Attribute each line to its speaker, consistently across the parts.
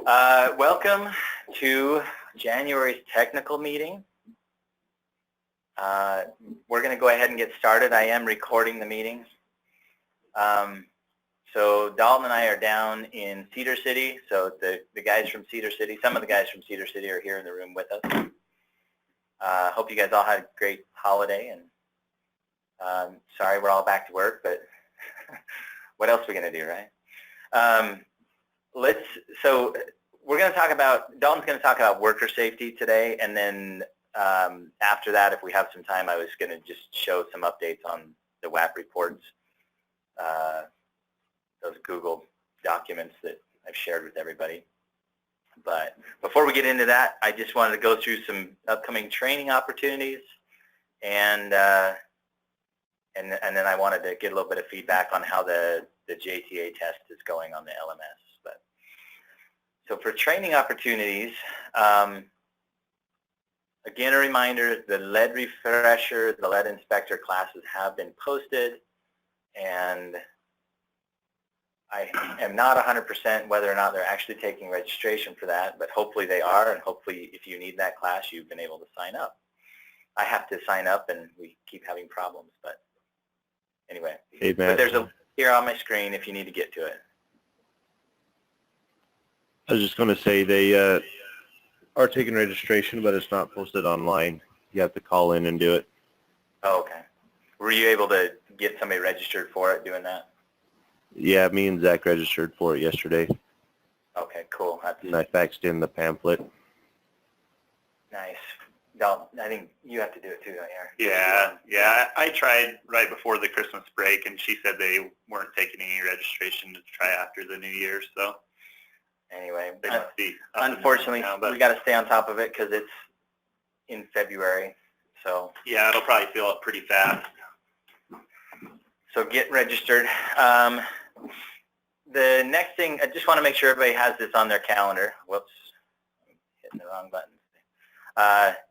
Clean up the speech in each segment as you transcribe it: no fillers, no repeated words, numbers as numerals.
Speaker 1: Welcome to January's technical meeting. We're going to go ahead and get started. I am recording the meeting. So Dalton and I are down in Cedar City. So the guys from Cedar City, some of the guys from Cedar City are here in the room with us. Hope you guys all had a great holiday. And sorry we're all back to work, but what else are we going to do, right? So we're going to talk about, Dalton's going to talk about worker safety today, and then after that, if we have some time, I was going to just show some updates on the WAP reports, those Google documents that I've shared with everybody. But before we get into that, I just wanted to go through some upcoming training opportunities, and then I wanted to get a little bit of feedback on how the JTA test is going on the LMS. But so for training opportunities, again, a reminder, the lead refresher, the lead inspector classes have been posted, and I am not 100% whether or not they're actually taking registration for that, but hopefully they are, and hopefully if you need that class, you've been able to sign up. I have to sign up, and we keep having problems, but anyway.
Speaker 2: Hey, Matt.
Speaker 1: But there's a link here on my screen if you need to get to it.
Speaker 2: I was just going to say they are taking registration, but it's not posted online. You have to call in and do it.
Speaker 1: Oh, okay. Were you able to get somebody registered for it doing that?
Speaker 2: Yeah, me and Zach registered for it yesterday.
Speaker 1: Okay, cool.
Speaker 2: And I faxed in the pamphlet.
Speaker 1: Nice. Dalton, I think you have to do it too, don't you?
Speaker 3: Yeah. I tried right before the Christmas break, and she said they weren't taking any registration to try after the New Year. So
Speaker 1: anyway,
Speaker 3: they must be
Speaker 1: unfortunately,
Speaker 3: now, but
Speaker 1: we got to stay on top of it because it's in February. So
Speaker 3: yeah, it'll probably fill up pretty fast.
Speaker 1: So get registered. The next thing, I just want to make sure everybody has this on their calendar. Whoops, I'm hitting the wrong button.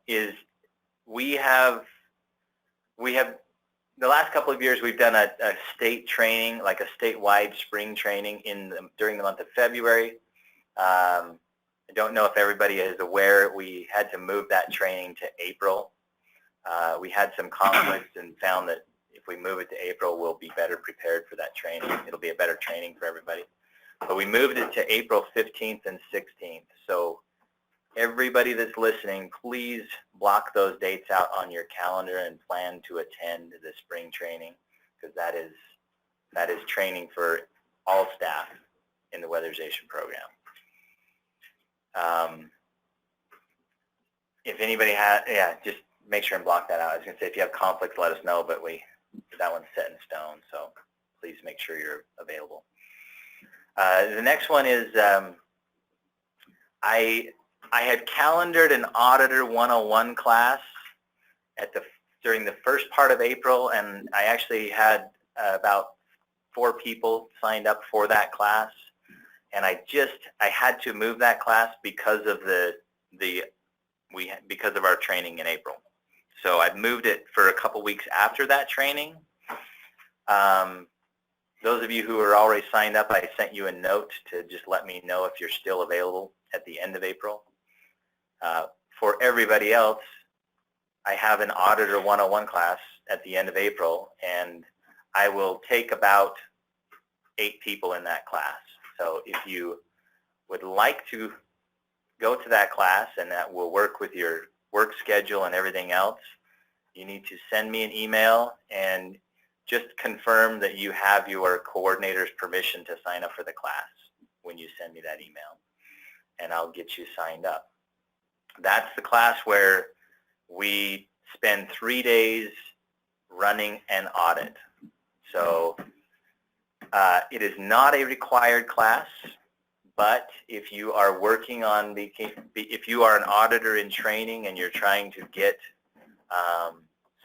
Speaker 1: Is we have the last couple of years we've done a state training, like a statewide spring training during the month of February. I don't know if everybody is aware, we had to move that training to April. We had some conflicts and found that if we move it to April, we'll be better prepared for that training. It'll be a better training for everybody. But we moved it to April 15th and 16th. So everybody that's listening, please block those dates out on your calendar and plan to attend the spring training, because that is training for all staff in the weatherization program. If anybody has, just make sure and block that out. I was going to say, if you have conflicts, let us know, but that one's set in stone, so please make sure you're available. The next one is I had calendared an Auditor 101 class during the first part of April, and I actually had about 4 people signed up for that class, and I had to move that class because of because of our training in April. So I've moved it for a couple weeks after that training. Those of you who are already signed up, I sent you a note to just let me know if you're still available at the end of April. For everybody else, I have an Auditor 101 class at the end of April, and I will take about 8 people in that class. So if you would like to go to that class, and that will work with your work schedule and everything else, you need to send me an email and just confirm that you have your coordinator's permission to sign up for the class when you send me that email, and I'll get you signed up. That's the class where we spend 3 days running an audit. So it is not a required class, but if you are working on, if you are an auditor in training and you're trying to get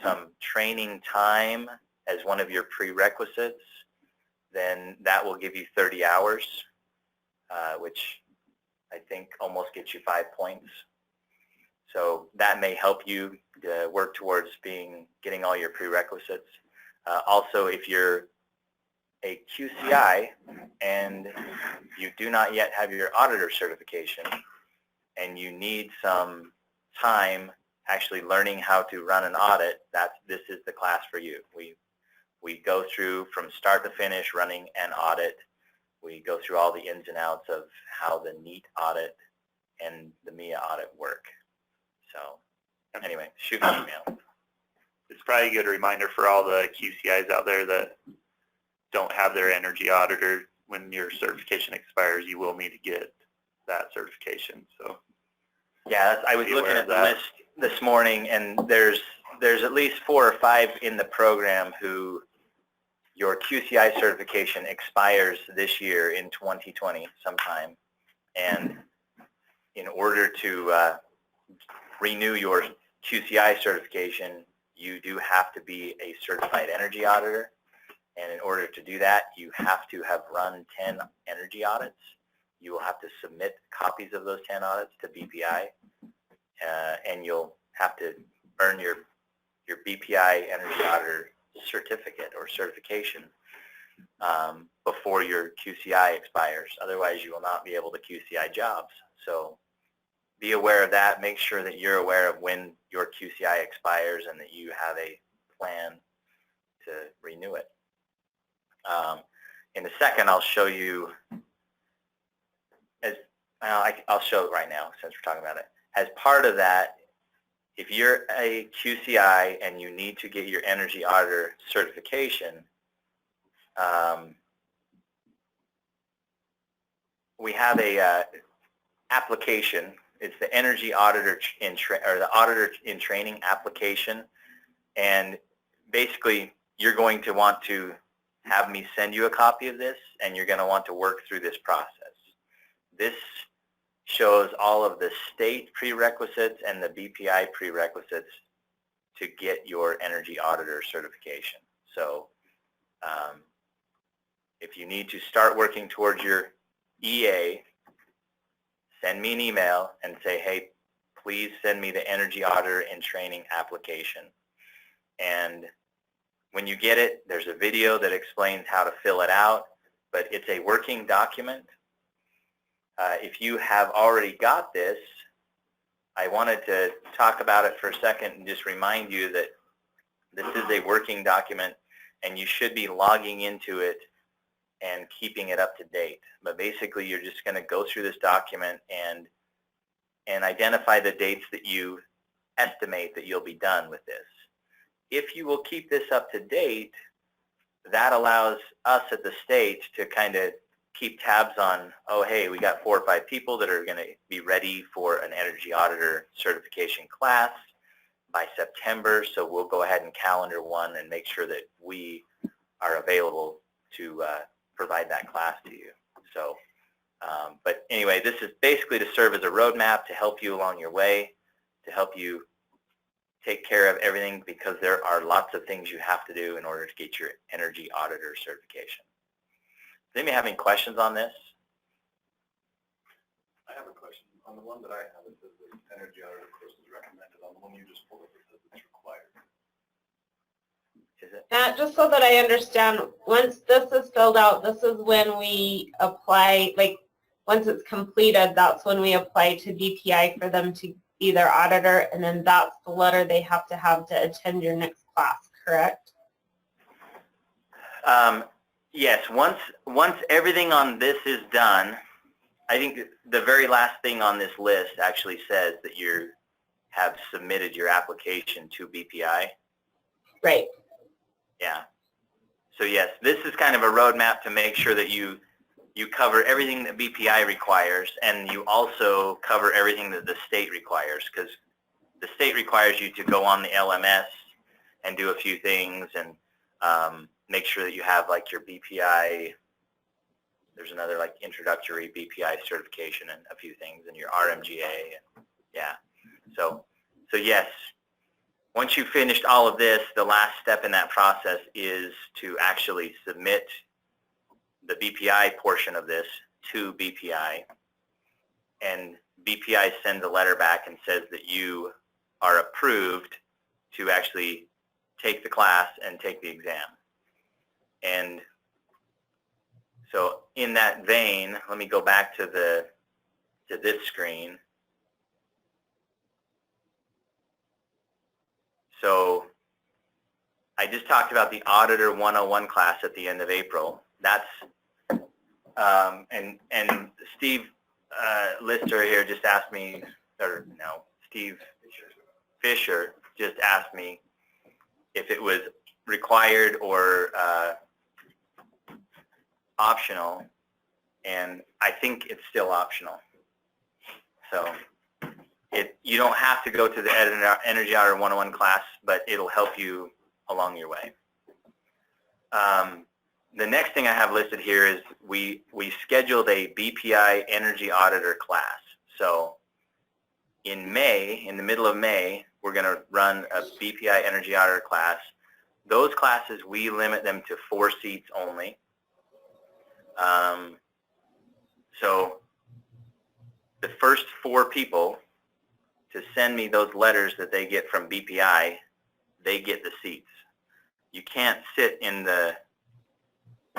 Speaker 1: some training time as one of your prerequisites, then that will give you 30 hours, which I think almost gets you 5 points. So that may help you work towards getting all your prerequisites. Also, if you're a QCI and you do not yet have your auditor certification and you need some time actually learning how to run an audit, this is the class for you. We go through from start to finish running an audit. We go through all the ins and outs of how the NEAT audit and the MIA audit work. So anyway, shoot me an email.
Speaker 3: It's probably a good reminder for all the QCIs out there that don't have their energy auditor. When your certification expires, you will need to get that certification. So
Speaker 1: yeah, I was looking at the list this morning, and there's at least 4 or 5 in the program who your QCI certification expires this year in 2020 sometime, and in order to renew your QCI certification, you do have to be a certified energy auditor, and in order to do that, you have to have run 10 energy audits. You will have to submit copies of those 10 audits to BPI, and you'll have to earn your BPI energy auditor certificate or certification before your QCI expires. Otherwise, you will not be able to QCI jobs. So be aware of that. Make sure that you're aware of when your QCI expires and that you have a plan to renew it. In a second, I'll show you, I'll show it right now since we're talking about it. As part of that, if you're a QCI and you need to get your energy auditor certification, we have a application. It's the Energy Auditor the Auditor in Training application, and basically you're going to want to have me send you a copy of this, and you're going to want to work through this process. This shows all of the state prerequisites and the BPI prerequisites to get your energy auditor certification. So if you need to start working towards your EA, send me an email and say, hey, please send me the Energy Auditor in Training application. And when you get it, there's a video that explains how to fill it out, but it's a working document. If you have already got this, I wanted to talk about it for a second and just remind you that this is a working document and you should be logging into it and keeping it up to date. But basically, you're just going to go through this document and identify the dates that you estimate that you'll be done with this. If you will keep this up to date, that allows us at the state to kind of keep tabs on, oh, hey, we got 4 or 5 people that are going to be ready for an energy auditor certification class by September, so we'll go ahead and calendar one and make sure that we are available to provide that class to you. So, but anyway, this is basically to serve as a roadmap to help you along your way, to help you take care of everything, because there are lots of things you have to do in order to get your energy auditor certification. Does anybody have any questions on this?
Speaker 4: I have a question. On the one that I have, it says the energy auditor course is recommended. On the one you just pulled up, it says it's required.
Speaker 1: Is it?
Speaker 5: Just so that I understand, once this is filled out, this is when we apply, like once it's completed, that's when we apply to BPI for them to be their auditor, and then that's the letter they have to attend your next class, correct?
Speaker 1: Yes, once everything on this is done, I think the very last thing on this list actually says that you have submitted your application to BPI.
Speaker 5: Right.
Speaker 1: Yeah. So yes, this is kind of a roadmap to make sure that you cover everything that BPI requires, and you also cover everything that the state requires, because the state requires you to go on the LMS and do a few things, and make sure that you have like your BPI, there's another like introductory BPI certification and a few things, and your RMGA, and yeah. So yes, once you've finished all of this, the last step in that process is to actually submit the BPI portion of this to BPI, and BPI sends a letter back and says that you are approved to actually take the class and take the exam. And So in that vein, let me go back to this screen. So I just talked about the Auditor 101 class at the end of April. That's and Steve Lister here just asked me, or no, Steve Fisher just asked me if it was required or optional, and I think it's still optional. So you don't have to go to the Energy Auditor 101 class, but it'll help you along your way. The next thing I have listed here is we scheduled a BPI Energy Auditor class. So in May, in the middle of May, we're going to run a BPI Energy Auditor class. Those classes, we limit them to 4 seats only. So the first 4 people to send me those letters that they get from BPI, they get the seats. You can't sit in the,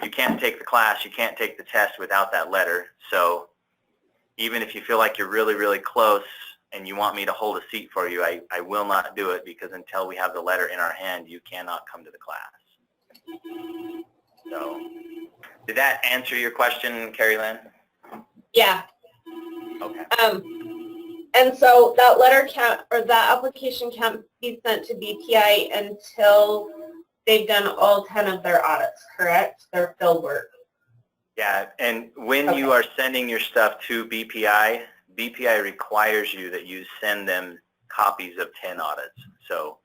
Speaker 1: you can't take the class, you can't take the test without that letter. So even if you feel like you're really, really close and you want me to hold a seat for you, I will not do it, because until we have the letter in our hand, you cannot come to the class. So did that answer your question, Carrie Lynn?
Speaker 5: Yeah.
Speaker 1: Okay.
Speaker 5: And so that letter can't, or that application can't be sent to BPI until they've done all 10 of their audits, correct? Their field work.
Speaker 1: Yeah, and when you are sending your stuff to BPI, BPI requires you that you send them copies of 10 audits. So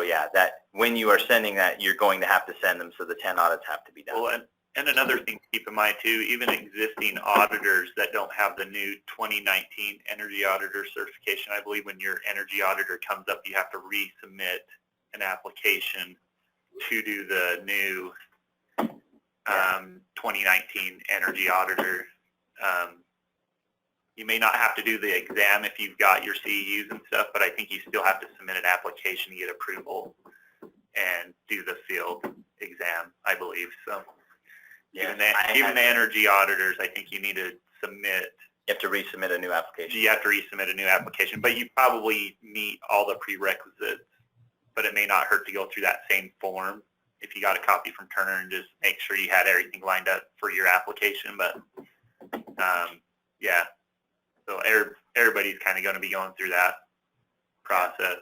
Speaker 1: yeah, that when you are sending that, you're going to have to send them, so the 10 audits have to be done.
Speaker 3: Well, and another thing to keep in mind too, even existing auditors that don't have the new 2019 Energy Auditor certification, I believe when your Energy Auditor comes up, you have to resubmit an application to do the new 2019 Energy Auditor. You may not have to do the exam if you've got your CEUs and stuff, but I think you still have to submit an application to get approval and do the field exam, I believe. So
Speaker 1: Yeah,
Speaker 3: even the energy auditors, I think you need to submit.
Speaker 1: You have to resubmit a new application.
Speaker 3: You have to resubmit a new application, but you probably meet all the prerequisites, but it may not hurt to go through that same form if you got a copy from Turner and just make sure you had everything lined up for your application. But yeah, so everybody's kind of going to be going through that process,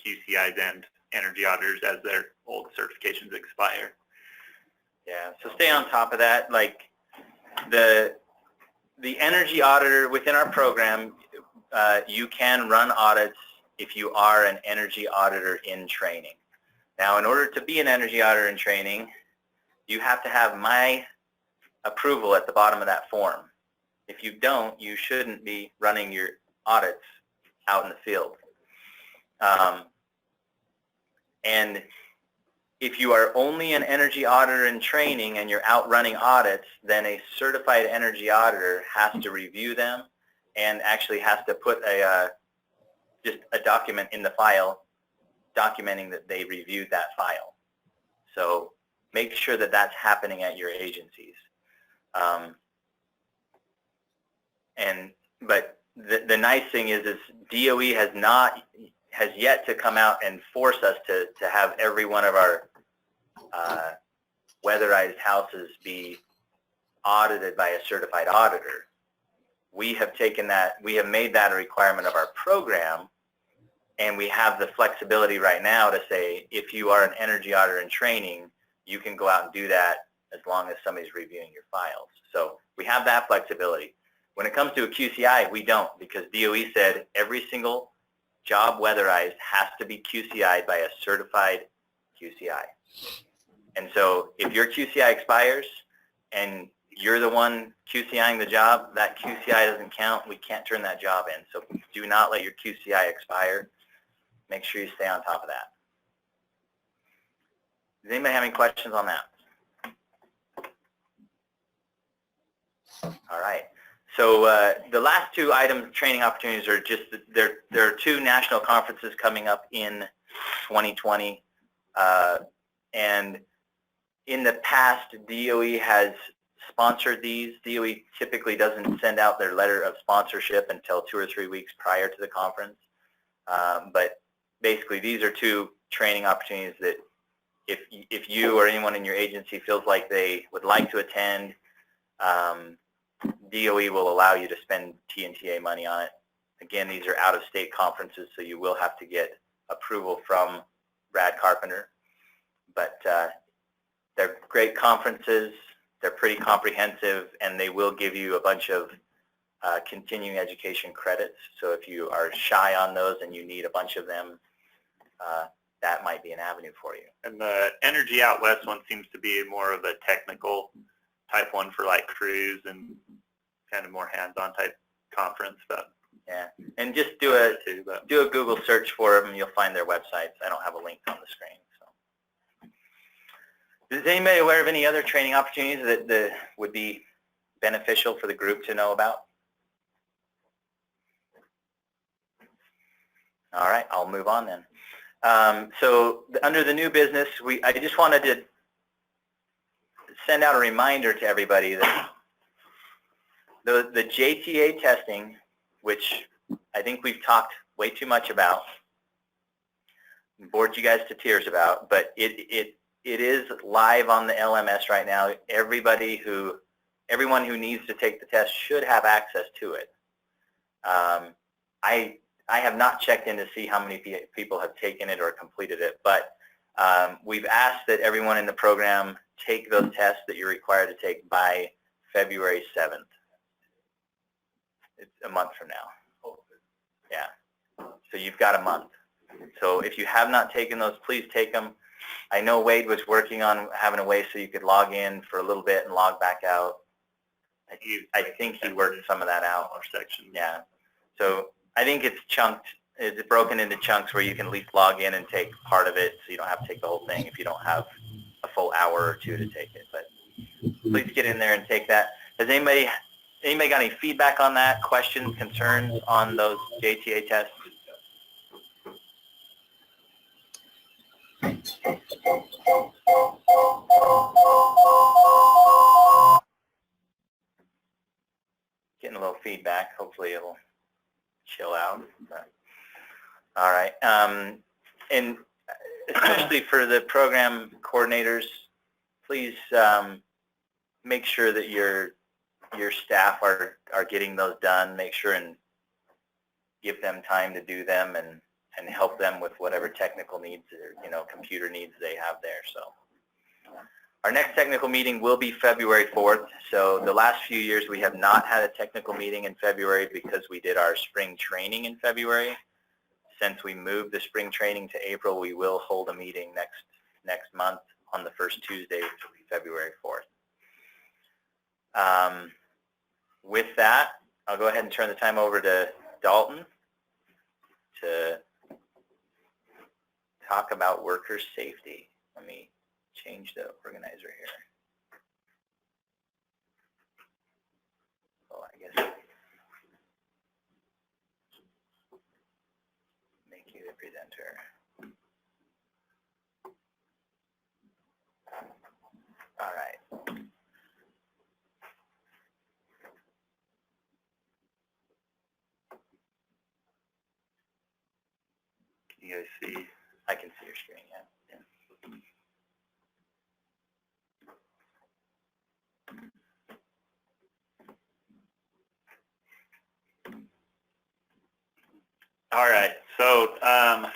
Speaker 3: QCIs and energy auditors, as their old certifications expire.
Speaker 1: Yeah, so stay on top of that. Like the energy auditor within our program, you can run audits if you are an energy auditor in training. Now, in order to be an energy auditor in training, you have to have my approval at the bottom of that form. If you don't, you shouldn't be running your audits out in the field. And if you are only an energy auditor in training and you're out running audits, then a certified energy auditor has to review them and actually has to put just a document in the file documenting that they reviewed that file. So make sure that that's happening at your agencies. But the nice thing is DOE has yet to come out and force us to have every one of our weatherized houses be audited by a certified auditor. We have taken that, we have made that a requirement of our program, and we have the flexibility right now to say if you are an energy auditor in training, you can go out and do that as long as somebody's reviewing your files. So we have that flexibility. When it comes to a QCI, we don't, because DOE said every single job weatherized has to be QCI'd by a certified QCI. And so if your QCI expires and you're the one QCIing the job, that QCI doesn't count. We can't turn that job in. So do not let your QCI expire. Make sure you stay on top of that. Does anybody have any questions on that? All right. So the last 2 items, training opportunities, are just, there are 2 national conferences coming up in 2020. And in the past, DOE has sponsored these. DOE typically doesn't send out their letter of sponsorship until 2 or 3 weeks prior to the conference. But basically, these are 2 training opportunities that if you or anyone in your agency feels like they would like to attend, DOE will allow you to spend TNTA money on it. Again, these are out-of-state conferences, so you will have to get approval from Brad Carpenter. But they're great conferences. They're pretty comprehensive, and they will give you a bunch of continuing education credits. So if you are shy on those and you need a bunch of them, that might be an avenue for you.
Speaker 3: And the Energy Out West one seems to be more of a technical type one for like crews and kind of more hands-on type conference. But
Speaker 1: yeah, and just do a Google search for them, and you'll find their websites. I don't have a link on the screen. So, is anybody aware of any other training opportunities that would be beneficial for the group to know about? All right, I'll move on then. So under the new business, I just wanted to send out a reminder to everybody that the JTA testing, which I think we've talked way too much about, bored you guys to tears about, but it is live on the LMS right now. Everyone who needs to take the test should have access to it. I have not checked in to see how many people have taken it or completed it, but we've asked that everyone in the program take those tests that you're required to take by February 7th. It's a month from now. Yeah. So you've got a month. So if you have not taken those, please take them. I know Wade was working on having a way so you could log in for a little bit and log back out. I think he worked some of that out. Yeah. So I think it's chunked. It's broken into chunks where you can at least log in and take part of it, so you don't have to take the whole thing if you don't have a full hour or 2 to take it. But please get in there and take that. Has anybody got any feedback on that? Questions, concerns on those JTA tests? Getting a little feedback. Hopefully it'll chill out. But, all right. And especially for the program coordinators, please make sure that your staff are getting those done. Make sure and give them time to do them and help them with whatever technical needs or computer needs they have there. So our next technical meeting will be February 4th. So the last few years we have not had a technical meeting in February because we did our spring training in February. Since we moved the spring training to April, we will hold a meeting next month on the first Tuesday, which will be February 4th. With that, I'll go ahead and turn the time over to Dalton to talk about worker safety. Let me change the organizer here. Oh, I guess make you the presenter. All right. Can you guys see? I can see your screen, yeah.
Speaker 3: all right, so I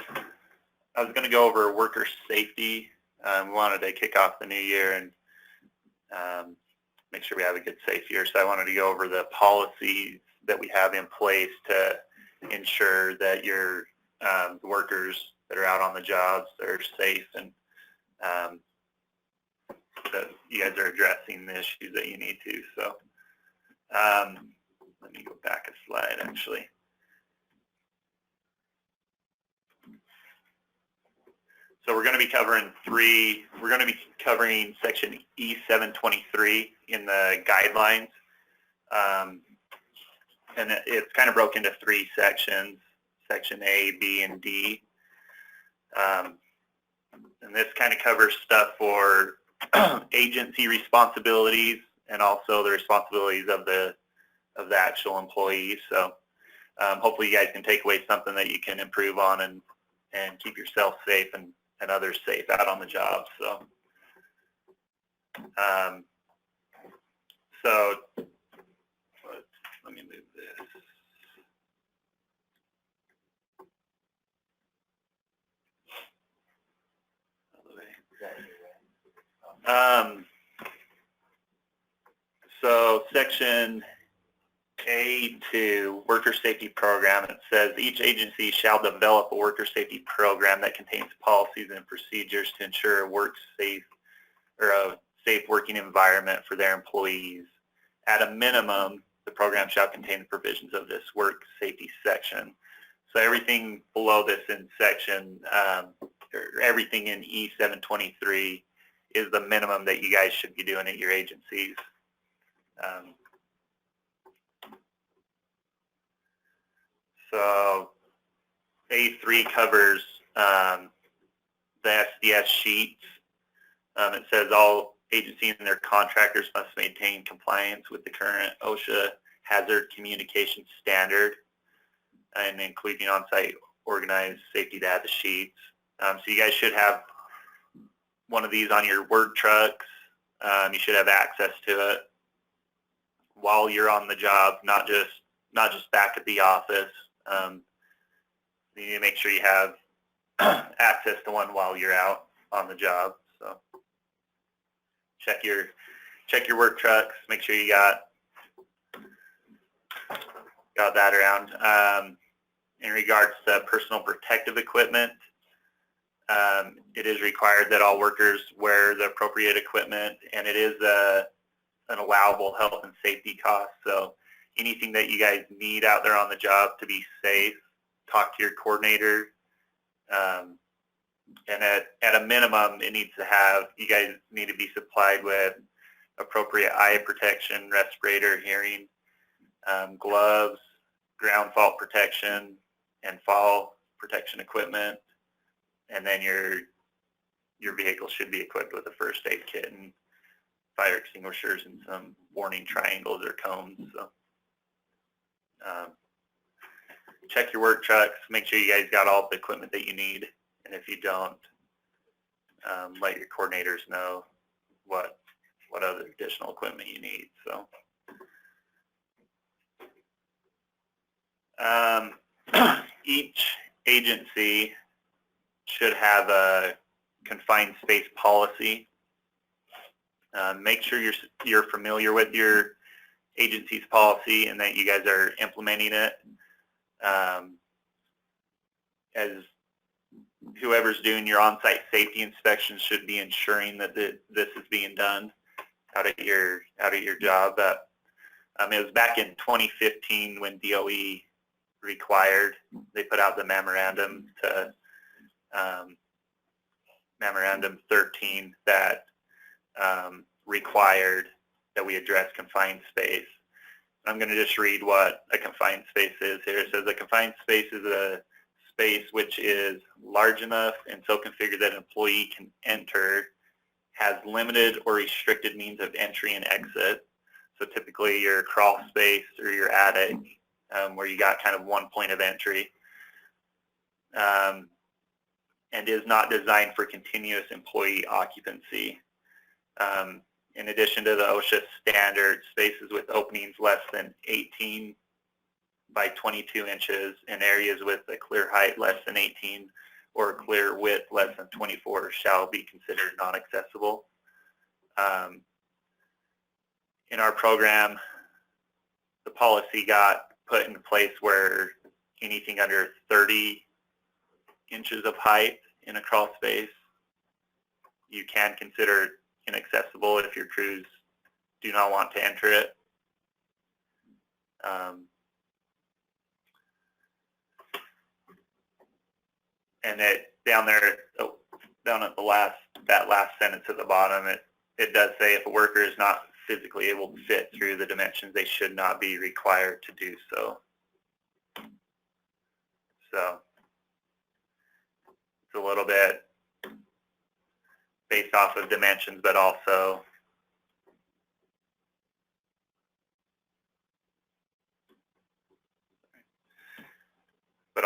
Speaker 3: was going to go over worker safety. We wanted to kick off the new year and make sure we have a good safe year. So I wanted to go over the policies that we have in place to ensure that your workers that are out on the jobs are safe and that you guys are addressing the issues that you need to. So let me go back a slide actually. So we're going to be covering section E723 in the guidelines. And it's kind of broken into 3 sections, section A, B, and D. And this kind of covers stuff for agency responsibilities and also the responsibilities of the actual employees. So hopefully you guys can take away something that you can improve on and keep yourself safe and others safe out on the job. So let me move this. So section A2, worker safety program, it says each agency shall develop a worker safety program that contains policies and procedures to ensure a safe working environment for their employees. At a minimum, the program shall contain the provisions of this work safety section. So everything below this in section, or everything in E723 is the minimum that you guys should be doing at your agencies. So A3 covers the SDS sheets. It says all agencies and their contractors must maintain compliance with the current OSHA hazard communication standard, and including on-site organized safety data sheets. So you guys should have one of these on your work trucks. You should have access to it while you're on the job, not just back at the office. You need to make sure you have access to one while you're out on the job. So check your work trucks. Make sure you got that around. In regards to personal protective equipment, it is required that all workers wear the appropriate equipment, and it is an allowable health and safety cost. So anything that you guys need out there on the job to be safe, talk to your coordinator. And at a minimum, you guys need to be supplied with appropriate eye protection, respirator, hearing, gloves, ground fault protection, and fall protection equipment. And then your vehicle should be equipped with a first aid kit and fire extinguishers and some warning triangles or cones. So check your work trucks. Make sure you guys got all the equipment that you need. And if you don't, let your coordinators know what other additional equipment you need. So each agency should have a confined space policy. Make sure you're familiar with your agency's policy and that you guys are implementing it. As whoever's doing your on-site safety inspections should be ensuring that this is being done out at your job. It was back in 2015 when DOE required, they put out the memorandum to memorandum 13 that required that we address confined space. I'm going to just read what a confined space is here. It says a confined space is a space which is large enough and so configured that an employee can enter, has limited or restricted means of entry and exit. So typically your crawl space or your attic, where you got kind of one point of entry, and is not designed for continuous employee occupancy. In addition to the OSHA standard, spaces with openings less than 18 by 22 inches in areas with a clear height less than 18 or a clear width less than 24 shall be considered non-accessible. In our program, the policy got put into place where anything under 30 inches of height in a crawl space, you can consider inaccessible if your crews do not want to enter it. And down at that last sentence at the bottom, it does say if a worker is not physically able to fit through the dimensions, they should not be required to do so. So it's a little bit based off of dimensions, but also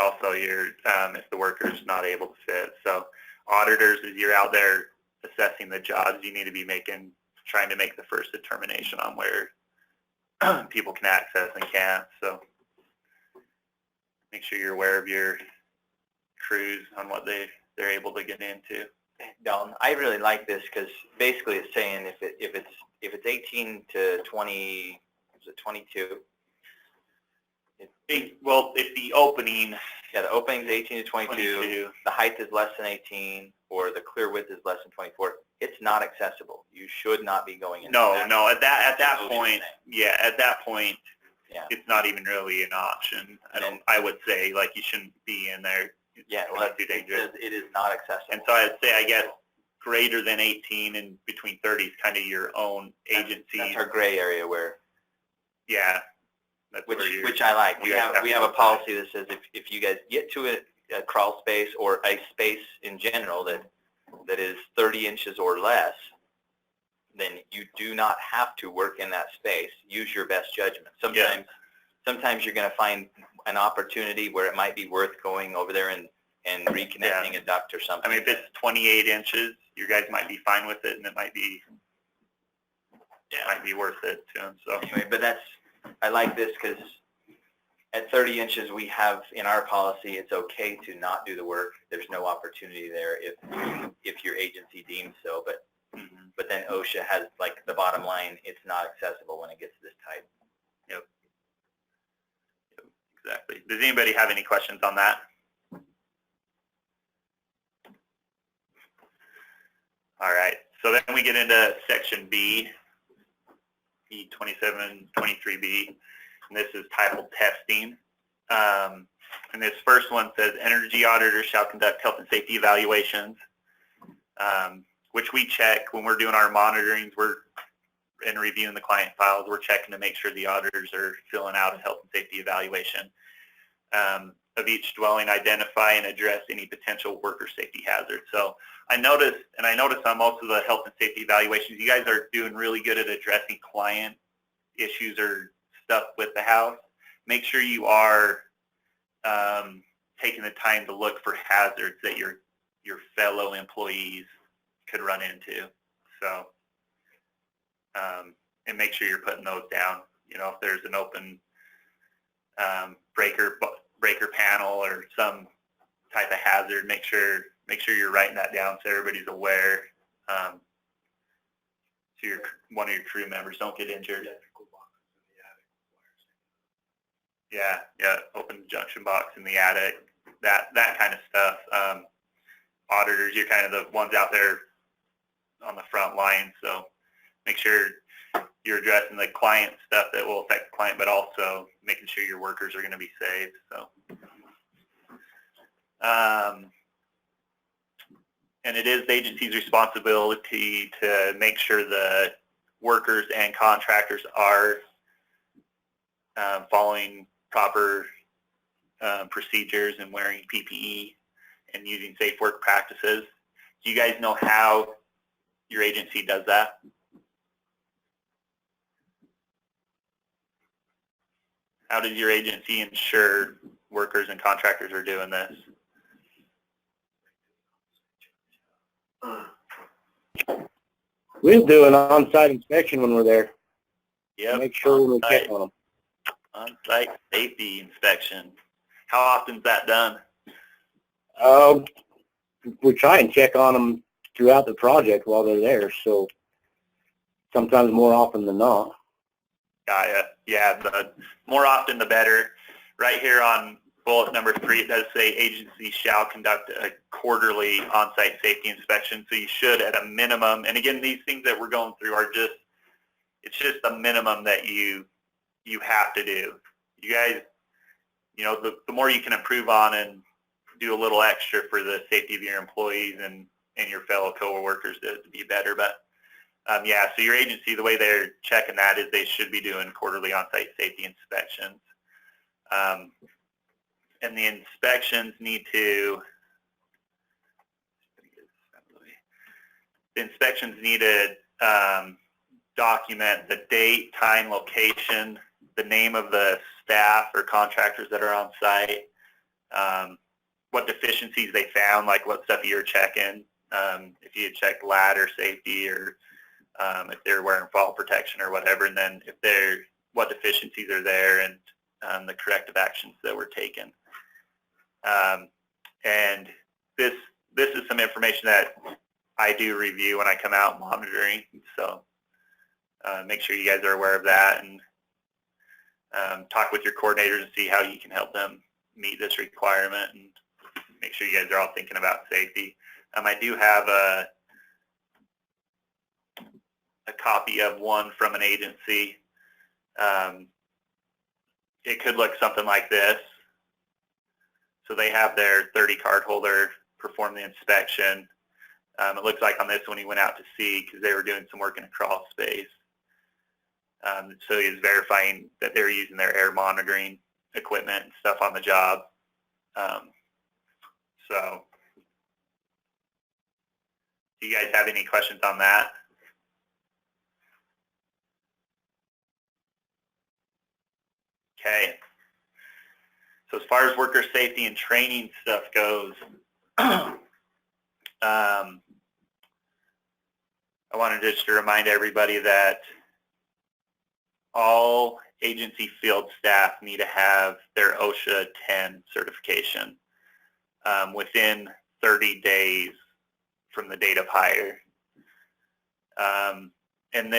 Speaker 3: also if the worker's not able to fit. So auditors, as you're out there assessing the jobs, you need to be trying to make the first determination on where people can access and can't. So make sure you're aware of your crews on what they're able to get into.
Speaker 1: Dalton, I really like this because basically it's saying if it's 18 to 20, is it 22?
Speaker 3: Well, if the opening,
Speaker 1: Yeah, the opening's 18 to 22. The height is less than 18, or the clear width is less than 24. It's not accessible. You should not be going into that.
Speaker 3: No, at that
Speaker 1: That's
Speaker 3: point,
Speaker 1: the
Speaker 3: at that point,
Speaker 1: Yeah.
Speaker 3: it's not even really an option. I would say like you shouldn't be in there.
Speaker 1: Yeah,
Speaker 3: It's
Speaker 1: well,
Speaker 3: too dangerous.
Speaker 1: it is not accessible.
Speaker 3: And so I'd say, I guess, greater than 18 and between 30 is kind of your own agency.
Speaker 1: That's our gray area where,
Speaker 3: Yeah. That's where
Speaker 1: which I like. We
Speaker 3: you guys
Speaker 1: have
Speaker 3: to
Speaker 1: a
Speaker 3: decide.
Speaker 1: policy that says if you guys get to a crawl space or a space in general that is 30 inches or less, then you do not have to work in that space. Use your best judgment. Sometimes you're going to find an opportunity where it might be worth going over there and reconnecting a duct or something.
Speaker 3: I mean, if it's 28 inches, you guys might be fine with it, and it might be worth it to them. So
Speaker 1: anyway, but I like this because at 30 inches we have in our policy it's okay to not do the work. There's no opportunity there if your agency deems so. But then OSHA has like the bottom line. It's not accessible when it gets this tight.
Speaker 3: Yep, exactly. Does anybody have any questions on that? All right. So then we get into section B, E2723B, and this is titled testing. And this first one says energy auditors shall conduct health and safety evaluations, which we check when we're doing our monitorings. We're in reviewing the client files. We're checking to make sure the auditors are filling out a health and safety evaluation of each dwelling, identify and address any potential worker safety hazards. So I noticed on most of the health and safety evaluations, you guys are doing really good at addressing client issues or stuff with the house. Make sure you are taking the time to look for hazards that your fellow employees could run into. So, and make sure you're putting those down. You know, if there's an open breaker panel or some type of hazard, make sure you're writing that down so everybody's aware. So one of your crew members don't get injured. Yeah, open junction box in the attic, that kind of stuff. Auditors, you're kind of the ones out there on the front line, so make sure you're addressing the client stuff that will affect the client, but also making sure your workers are going to be safe. So, and it is the agency's responsibility to make sure the workers and contractors are following proper procedures and wearing PPE and using safe work practices. Do you guys know how your agency does that? How does your agency ensure workers and contractors are doing this?
Speaker 6: We'll do an on-site inspection when we're there.
Speaker 3: Yep.
Speaker 6: Make sure we check on them.
Speaker 3: On-site safety inspection. How often is that done?
Speaker 6: We try and check on them throughout the project while they're there, so sometimes more often than not.
Speaker 3: Got it. Yeah, the more often the better. Right here on bullet number 3, it does say agency shall conduct a quarterly on-site safety inspection. So you should, at a minimum, and again, these things that we're going through are it's just a minimum that you have to do. You guys, you know, the more you can improve on and do a little extra for the safety of your employees and your fellow co-workers to be better. But yeah, so your agency, the way they're checking that is they should be doing quarterly on-site safety inspections. And the inspections need to document the date, time, location, the name of the staff or contractors that are on site, what deficiencies they found, like what stuff you're checking, if you had checked ladder safety or if they're wearing fall protection or whatever, and then if what deficiencies are there and the corrective actions that were taken. And this is some information that I do review when I come out monitoring, so make sure you guys are aware of that, and talk with your coordinators and see how you can help them meet this requirement, and make sure you guys are all thinking about safety. I do have a copy of one from an agency. It could look something like this. So they have their 30 card holder perform the inspection. It looks like on this one he went out to sea because they were doing some work in a crawl space. So he was verifying that they were using their air monitoring equipment and stuff on the job. So do you guys have any questions on that? Okay. So as far as worker safety and training stuff goes, I wanted just to remind everybody that all agency field staff need to have their OSHA 10 certification within 30 days from the date of hire. And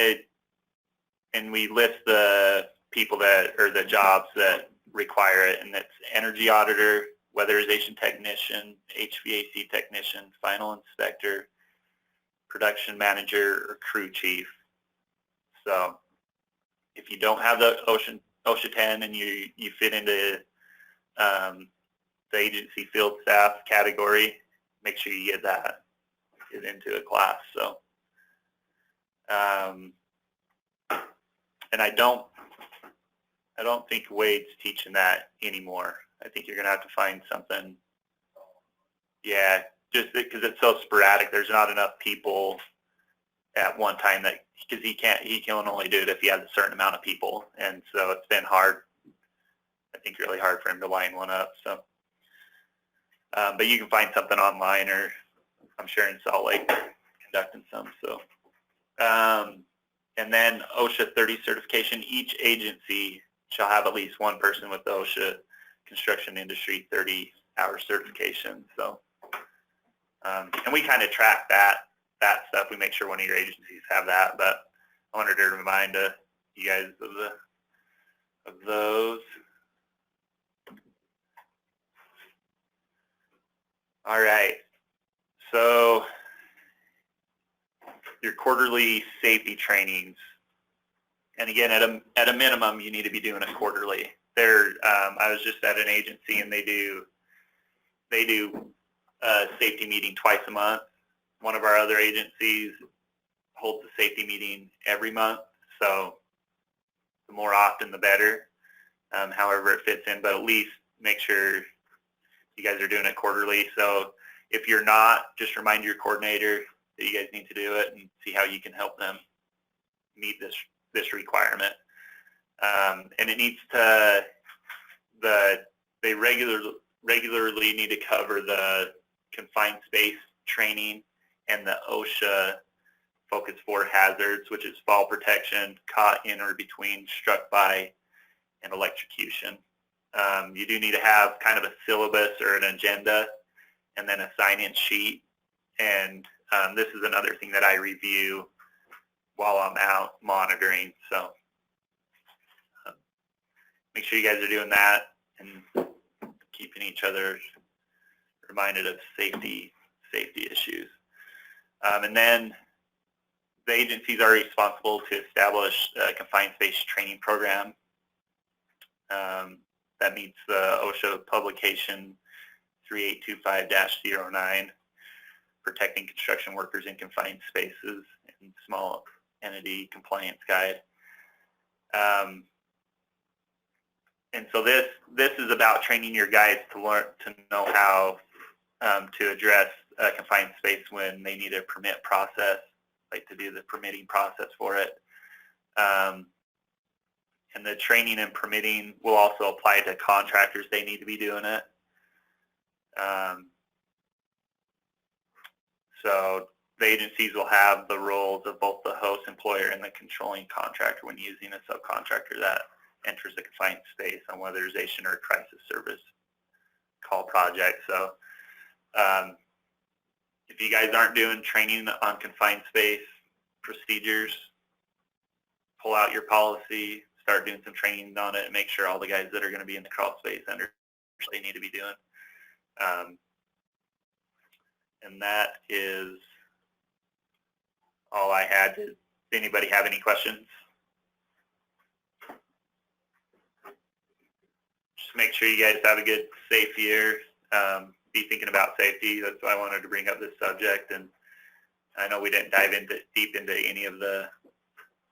Speaker 3: we list the people that, or the jobs that require it, and it's energy auditor, weatherization technician, HVAC technician, final inspector, production manager, or crew chief. So if you don't have the OSHA 10 and you fit into the agency field staff category, make sure you get into a class. So, and I don't think Wade's teaching that anymore. I think you're going to have to find something. Yeah, just because it's so sporadic. There's not enough people at one time because he can only do it if he has a certain amount of people. And so it's been hard, I think really hard for him to line one up. So, but you can find something online, or I'm sure in Salt Lake conducting some. So, and then OSHA 30 certification. Each agency shall have at least one person with the OSHA construction industry 30-hour certification. So, and we kind of track that stuff. We make sure one of your agencies have that, but I wanted to remind you guys of those. All right. So your quarterly safety trainings, and again, at a minimum, you need to be doing it quarterly. I was just at an agency, and they do a safety meeting twice a month. One of our other agencies holds a safety meeting every month, so the more often the better, however it fits in, but at least make sure you guys are doing it quarterly. So if you're not, just remind your coordinator that you guys need to do it and see how you can help them meet this requirement. And it needs to, they regularly need to cover the confined space training and the OSHA Focus 4 hazards, which is fall protection, caught in or between, struck by, and electrocution. You do need to have kind of a syllabus or an agenda, and then a sign-in sheet. And this is another thing that I review while I'm out monitoring. So make sure you guys are doing that and keeping each other reminded of safety issues. And then the agencies are responsible to establish a confined space training program that meets the OSHA publication 3825-09, protecting construction workers in confined spaces and small entity compliance guide. And so this is about training your guys to know how to address a confined space when they need a permit process, like to do the permitting process for it. And the training and permitting will also apply to contractors. They need to be doing it. So the agencies will have the roles of both the host employer and the controlling contractor when using a subcontractor that enters the confined space on weatherization or crisis service call project. So if you guys aren't doing training on confined space procedures, pull out your policy, start doing some training on it, and make sure all the guys that are going to be in the crawl space understand what they need to be doing. And that is all I had. Does anybody have any questions? Just make sure you guys have a good, safe year. Be thinking about safety. That's why I wanted to bring up this subject. And I know we didn't dive deep into any of the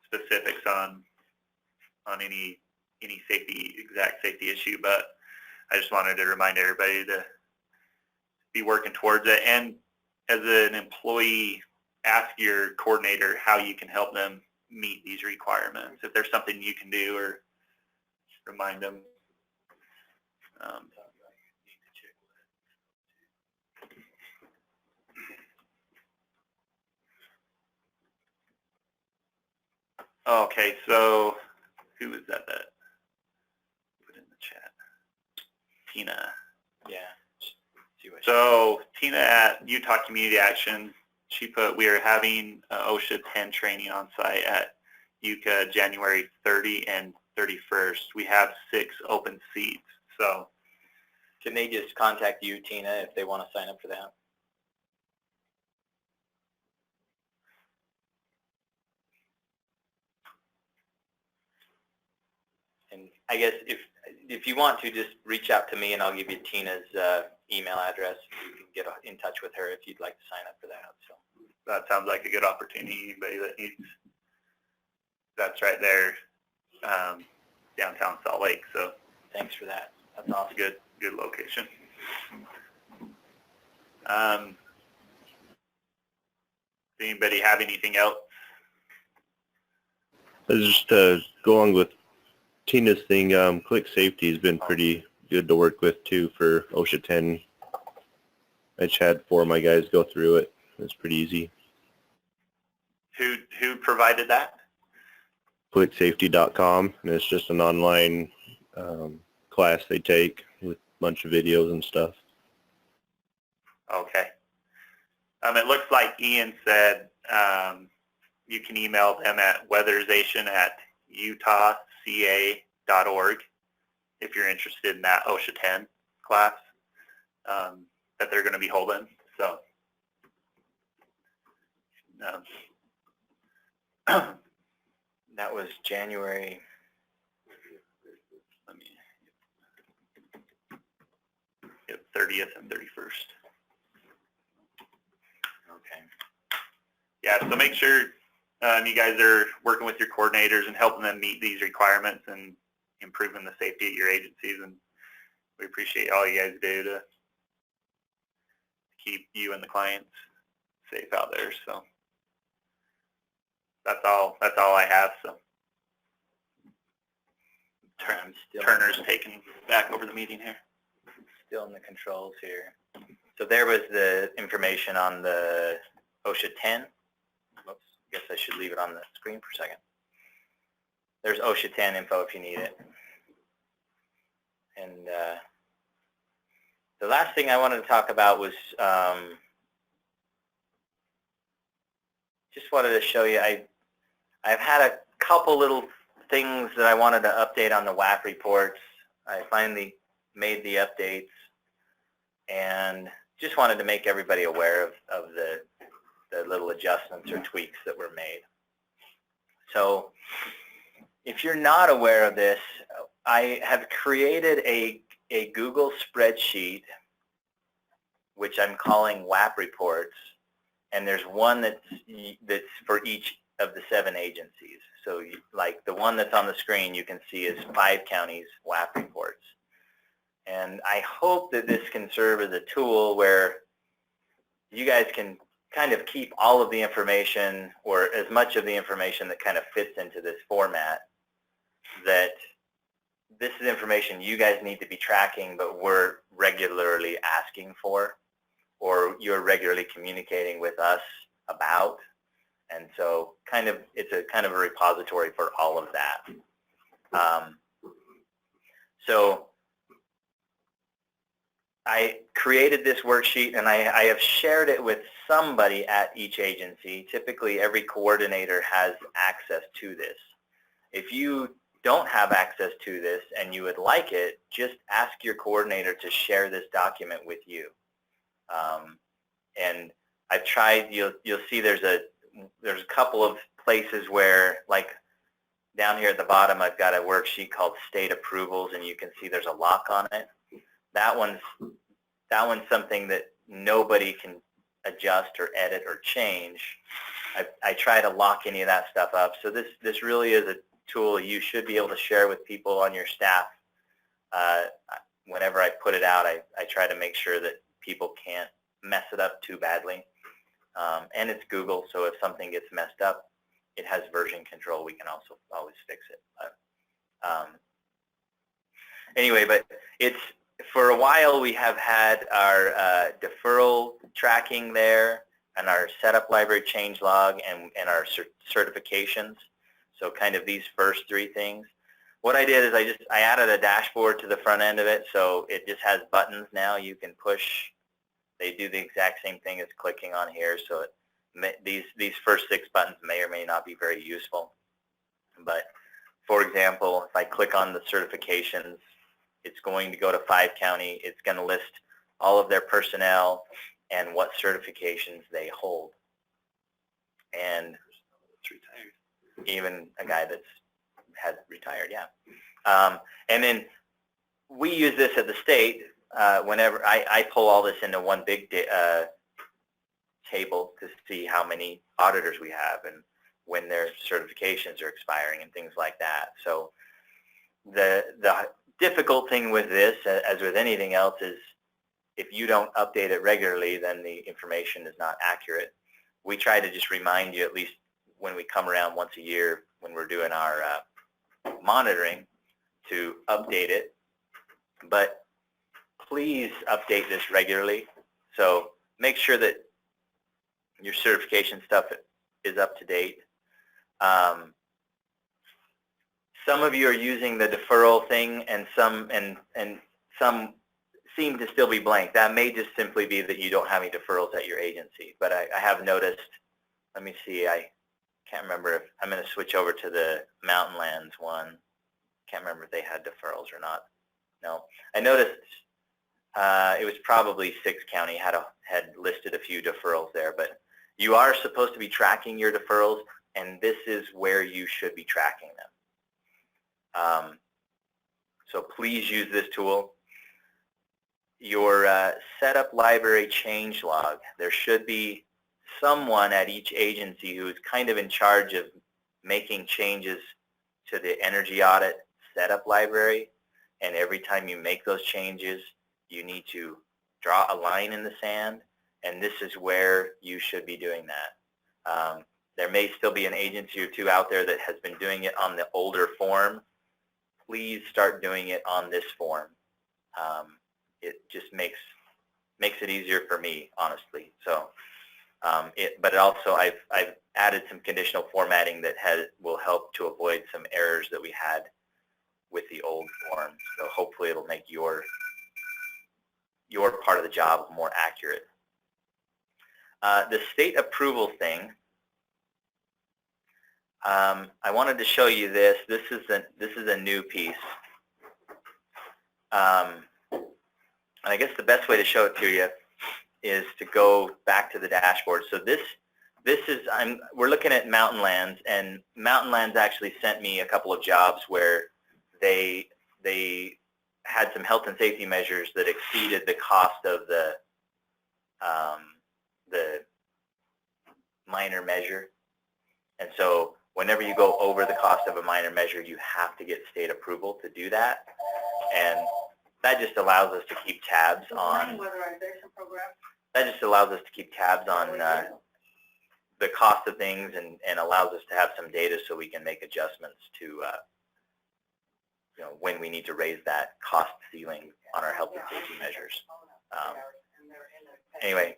Speaker 3: specifics on any exact safety issue, but I just wanted to remind everybody to be working towards it. And as an employee, ask your coordinator how you can help them meet these requirements. If there's something you can do, or remind them. Okay, so who is that put in the chat? Tina.
Speaker 1: Yeah.
Speaker 3: So Tina at Utah Community Action, she put, we are having OSHA 10 training on site at UCA January 30 and 31st. We have 6 open seats. So
Speaker 1: can they just contact you, Tina, if they want to sign up for that? And I guess if you want to, just reach out to me and I'll give you Tina's email address. You can get in touch with her if you'd like to sign up for that. So
Speaker 3: that sounds like a good opportunity. Anybody that needs, that's right there, downtown Salt Lake. So
Speaker 1: thanks for that. That's awesome.
Speaker 3: Good location. Does anybody have anything else?
Speaker 2: Just to go along with Tina's thing, Click Safety has been pretty good to work with too for OSHA 10. I just had 4 of my guys go through it. It's pretty easy.
Speaker 3: Who provided that?
Speaker 2: ClickSafety.com, and it's just an online class they take with a bunch of videos and stuff.
Speaker 3: Okay. It looks like Ian said you can email them at weatherization@utahca.org if you're interested in that OSHA 10 class that they're going to be holding. So
Speaker 1: that was January.
Speaker 3: Let me. 30th and 31st.
Speaker 1: Okay.
Speaker 3: Yeah, so make sure you guys are working with your coordinators and helping them meet these requirements and improving the safety at your agencies. And we appreciate all you guys do to keep you and the clients safe out there. So that's all I have. So Turner's taking back over the meeting here.
Speaker 1: Still in the controls here. So there was the information on the OSHA 10. Oops, I guess I should leave it on the screen for a second. There's OSHA 10 info if you need it. And the last thing I wanted to talk about was just wanted to show you, I've had a couple little things that I wanted to update on the WAP reports. I finally made the updates and just wanted to make everybody aware of the little adjustments or tweaks that were made. So if you're not aware of this, I have created a Google spreadsheet which I'm calling WAP Reports, and there's one that's for each of the 7 agencies. So like the one that's on the screen you can see is 5 counties WAP Reports. And I hope that this can serve as a tool where you guys can kind of keep all of the information, or as much of the information that kind of fits into this format, that this is information you guys need to be tracking, but we're regularly asking for, or you're regularly communicating with us about. And so it's a kind of a repository for all of that. So I created this worksheet, and I have shared it with somebody at each agency. Typically, every coordinator has access to this. If you don't have access to this and you would like it, just ask your coordinator to share this document with you. And I've tried. You'll see there's a couple of places where, like down here at the bottom, I've got a worksheet called State Approvals, and you can see there's a lock on it. That one's something that nobody can adjust or edit or change. I try to lock any of that stuff up. So this really is a tool you should be able to share with people on your staff. Whenever I put it out, I try to make sure that people can't mess it up too badly. And it's Google, so if something gets messed up, it has version control. We can also always fix it. But, anyway, but for a while we have had our deferral tracking there, and our setup library change log, and our certifications. So kind of these first three things. What I did is I added a dashboard to the front end of it, so it just has buttons now you can push. They do the exact same thing as clicking on here, so these first 6 buttons may or may not be very useful. But for example, if I click on the certifications, it's going to go to 5 County. It's going to list all of their personnel and what certifications they hold. And even a guy has retired, yeah. And then we use this at the state. Whenever I pull all this into one big table to see how many auditors we have and when their certifications are expiring and things like that. So the difficult thing with this, as with anything else, is if you don't update it regularly, then the information is not accurate. We try to just remind you, at least when we come around once a year when we're doing our monitoring, to update it. But please update this regularly. So make sure that your certification stuff is up to date. Some of you are using the deferral thing, and some seem to still be blank. That may just simply be that you don't have any deferrals at your agency. But I have noticed, let me see, I can't remember if, I'm going to switch over to the Mountain Lands one. Can't remember if they had deferrals or not. No. I noticed it was probably 6 County had listed a few deferrals there, but you are supposed to be tracking your deferrals, and this is where you should be tracking them. So please use this tool. Your setup library change log, there should be someone at each agency who is kind of in charge of making changes to the energy audit setup library, and every time you make those changes, you need to draw a line in the sand, and this is where you should be doing that. There may still be an agency or two out there that has been doing it on the older form. Please start doing it on this form. It just makes it easier for me, honestly. So, but also I've added some conditional formatting that will help to avoid some errors that we had with the old form. So hopefully it'll make your part of the job more accurate. The state approval thing. I wanted to show you this. This is a new piece. And I guess the best way to show it to you is to go back to the dashboard. So this is, we're looking at Mountain Lands, and Mountain Lands actually sent me a couple of jobs where they had some health and safety measures that exceeded the cost of the minor measure. And so whenever you go over the cost of a minor measure, you have to get state approval to do that. And that just allows us to keep tabs on. That just allows us to keep tabs on the cost of things, and allows us to have some data so we can make adjustments to when we need to raise that cost ceiling on our health and safety measures. anyway,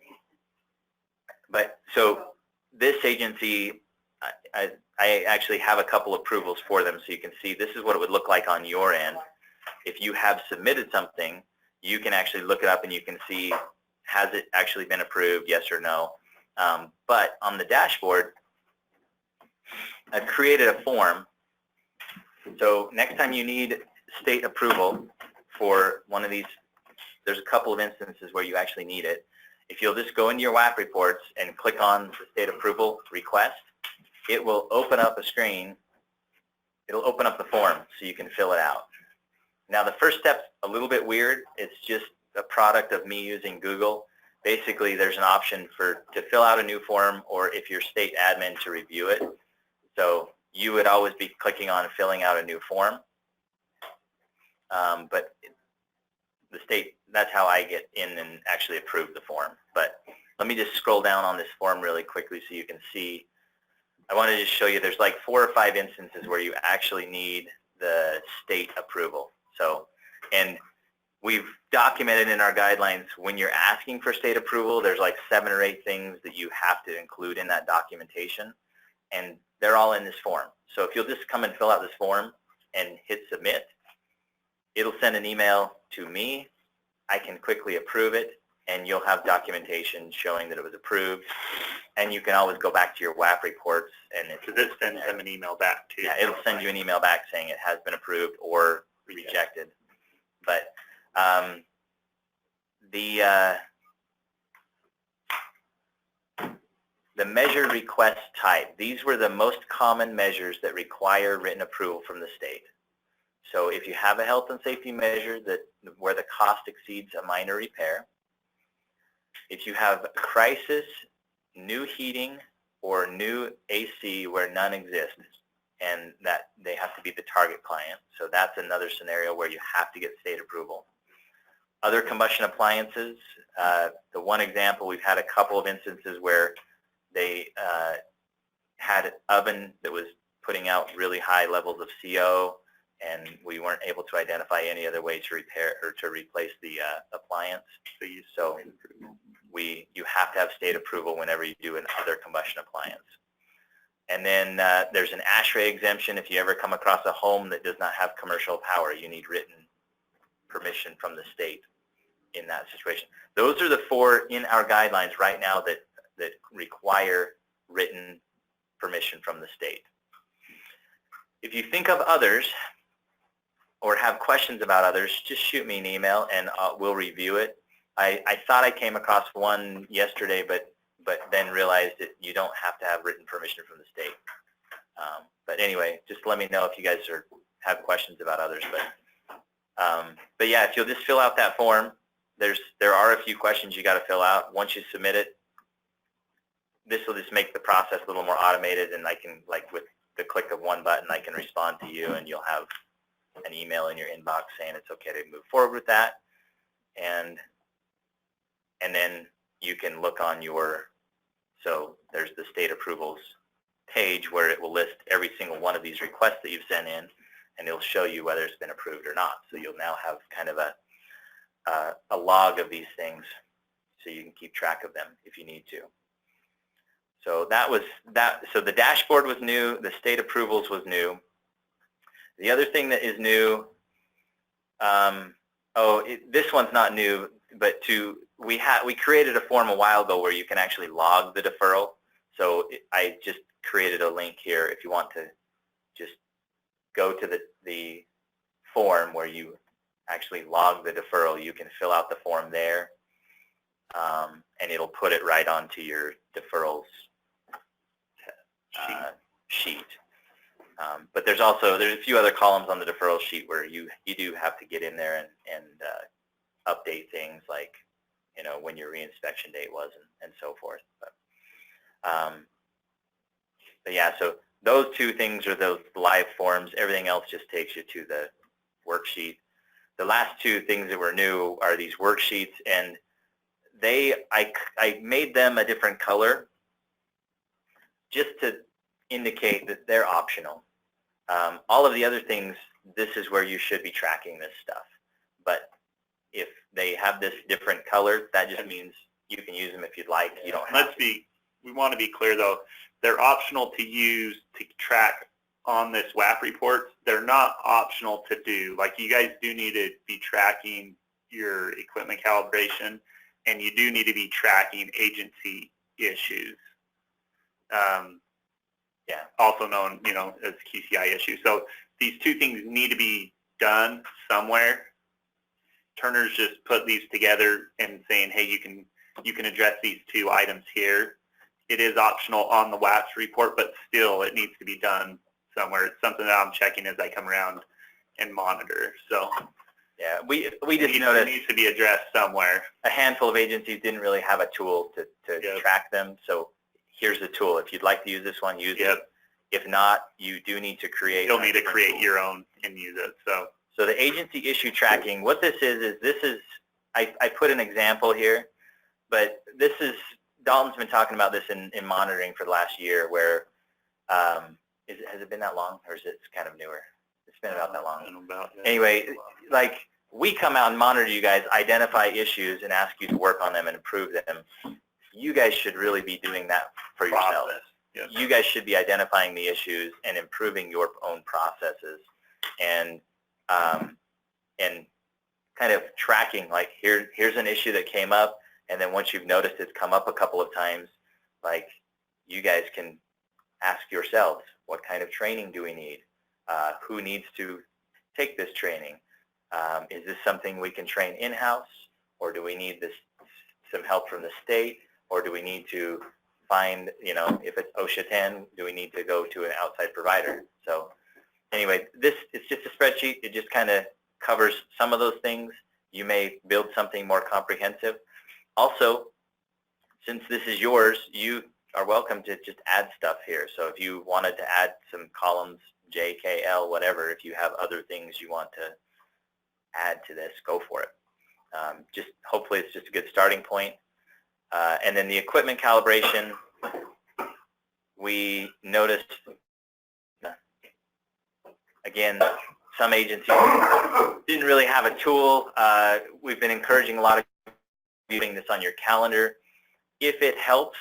Speaker 1: but so this agency, I actually have a couple approvals for them, so you can see this is what it would look like on your end. If you have submitted something, you can actually look it up and you can see, has it actually been approved, yes or no. But on the dashboard, I've created a form. So next time you need state approval for one of these, there's a couple of instances where you actually need it. If you'll just go into your WAP reports and click on the state approval request, it will open up a screen. It'll open up the form so you can fill it out. Now the first step's a little bit weird. It's just a product of me using Google. Basically, there's an option to fill out a new form, or if you're state admin, to review it. So you would always be clicking on filling out a new form. But the state, that's how I get in and actually approve the form. But let me just scroll down on this form really quickly so you can see. I want to just show you there's like 4 or 5 instances where you actually need the state approval. So, and we've documented in our guidelines when you're asking for state approval, there's like 7 or 8 things that you have to include in that documentation, and they're all in this form. So if you'll just come and fill out this form and hit submit, it'll send an email to me. I can quickly approve it, and you'll have documentation showing that it was approved. And you can always go back to your WAP reports, and
Speaker 3: So this sends them an email back too.
Speaker 1: yeah, it'll send you an email back saying it has been approved or rejected. But the measure request type, these were the most common measures that require written approval from the state. So if you have a health and safety measure where the cost exceeds a minor repair, if you have crisis, new heating, or new AC where none exists, and that they have to be the target client. So that's another scenario where you have to get state approval. Other combustion appliances, the one example, we've had a couple of instances where they had an oven that was putting out really high levels of CO, and we weren't able to identify any other way to repair or to replace the appliance. So you have to have state approval whenever you do another combustion appliance. And then there's an ASHRAE exemption. If you ever come across a home that does not have commercial power, you need written permission from the state in that situation. Those are the 4 in our guidelines right now that require written permission from the state. If you think of others or have questions about others, just shoot me an email and we'll review it. I thought I came across one yesterday, but then realized that you don't have to have written permission from the state. But anyway, just let me know if you guys have questions about others. But yeah, if you'll just fill out that form, there are a few questions you got to fill out. Once you submit it, this will just make the process a little more automated, and I can, like with the click of one button, I can respond to you, and you'll have an email in your inbox saying it's okay to move forward with that. And then you can look on so there's the state approvals page where it will list every single one of these requests that you've sent in, and it'll show you whether it's been approved or not. So you'll now have kind of a log of these things so you can keep track of them if you need to. So that was that. So the dashboard was new. The state approvals was new. The other thing that is new, this one's not new, but we created a form a while ago where you can actually log the deferral. So I just created a link here if you want to just go to the form where you actually log the deferral. You can fill out the form there, and it'll put it right onto your deferrals sheet. But there's a few other columns on the deferral sheet where you do have to get in there and update things like, when your reinspection date was and so forth. But yeah, so those 2 things are those live forms. Everything else just takes you to the worksheet. The last 2 things that were new are these worksheets, and I made them a different color just to indicate that they're optional. All of the other things, this is where you should be tracking this stuff. But if they have this different color, that just means you can use them if you'd like. You don't have to.
Speaker 3: We want to be clear though, they're optional to use to track on this WAP report. They're not optional to do. Like, you guys do need to be tracking your equipment calibration, and you do need to be tracking agency issues. Also known, as QCI issues. So these two things need to be done somewhere. Turner's just put these together and saying, hey, you can address these two items here. It is optional on the WAP report, but still it needs to be done somewhere. It's something that I'm checking as I come around and monitor. So
Speaker 1: yeah, we just noticed
Speaker 3: it needs to be addressed somewhere.
Speaker 1: A handful of agencies didn't really have a tool to track them. So here's the tool. If you'd like to use this one, use it. If not, you do need to create.
Speaker 3: You'll need to create your own and use it.
Speaker 1: So the agency issue tracking, what this is I put an example here, but this is, Dalton's been talking about this in monitoring for the last year, where, has it been that long, or is it kind of newer? It's been about that long. Anyway, like, we come out and monitor you guys, identify issues, and ask you to work on them and improve them. You guys should really be doing that for yourselves.
Speaker 3: Yes.
Speaker 1: You guys should be identifying the issues and improving your own processes, and kind of tracking, like, here's an issue that came up, and then once you've noticed it's come up a couple of times, like, you guys can ask yourselves, what kind of training do we need? Who needs to take this training? Is this something we can train in-house, or do we need some help from the state, or do we need to find, if it's OSHA 10, do we need to go to an outside provider? So anyway, it's just a spreadsheet. It just kind of covers some of those things. You may build something more comprehensive. Also, since this is yours, you are welcome to just add stuff here. So if you wanted to add some columns, J, K, L, whatever, if you have other things you want to add to this, go for it. Just hopefully it's just a good starting point. And then the equipment calibration, we noticed, again, some agencies didn't really have a tool. We've been encouraging a lot of doing this on your calendar. If it helps,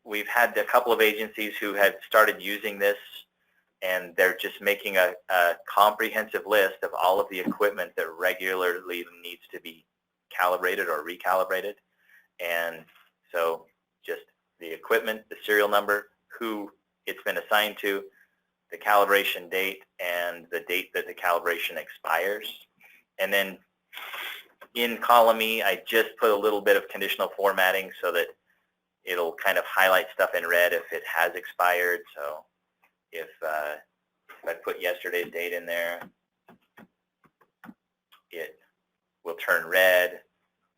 Speaker 1: we've had a couple of agencies who had started using this, and they're just making a comprehensive list of all of the equipment that regularly needs to be calibrated or recalibrated. And so just the equipment, the serial number, who it's been assigned to, the calibration date, and the date that the calibration expires. And then in column E, I just put a little bit of conditional formatting so that it'll kind of highlight stuff in red if it has expired. So if I put yesterday's date in there, it will turn red.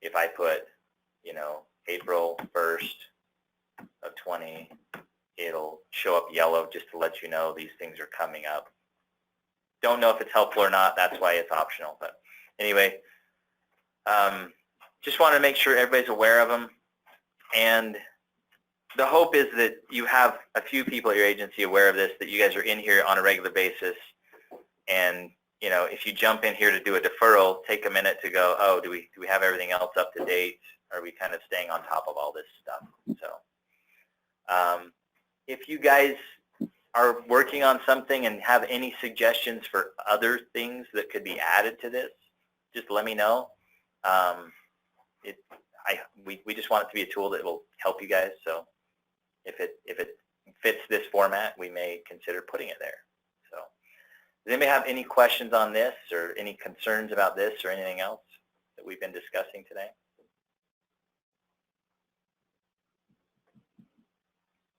Speaker 1: If I put, April 1st of 20, it'll show up yellow just to let you know these things are coming up. Don't know if it's helpful or not. That's why it's optional. But anyway, just want to make sure everybody's aware of them. And the hope is that you have a few people at your agency aware of this, that you guys are in here on a regular basis. And, if you jump in here to do a deferral, take a minute to go, oh, do we have everything else up to date? Are we kind of staying on top of all this stuff? So if you guys are working on something and have any suggestions for other things that could be added to this, just let me know. We just want it to be a tool that will help you guys. So if it fits this format, we may consider putting it there. So does anybody have any questions on this, or any concerns about this, or anything else that we've been discussing today?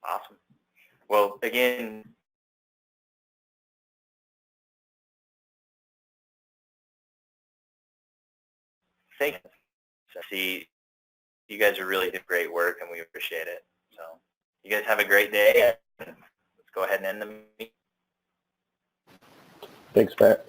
Speaker 1: Awesome. Well, again, thank you. See, you guys are really doing great work, and we appreciate it. So you guys have a great day. Let's go ahead and end the meeting.
Speaker 2: Thanks, Pat.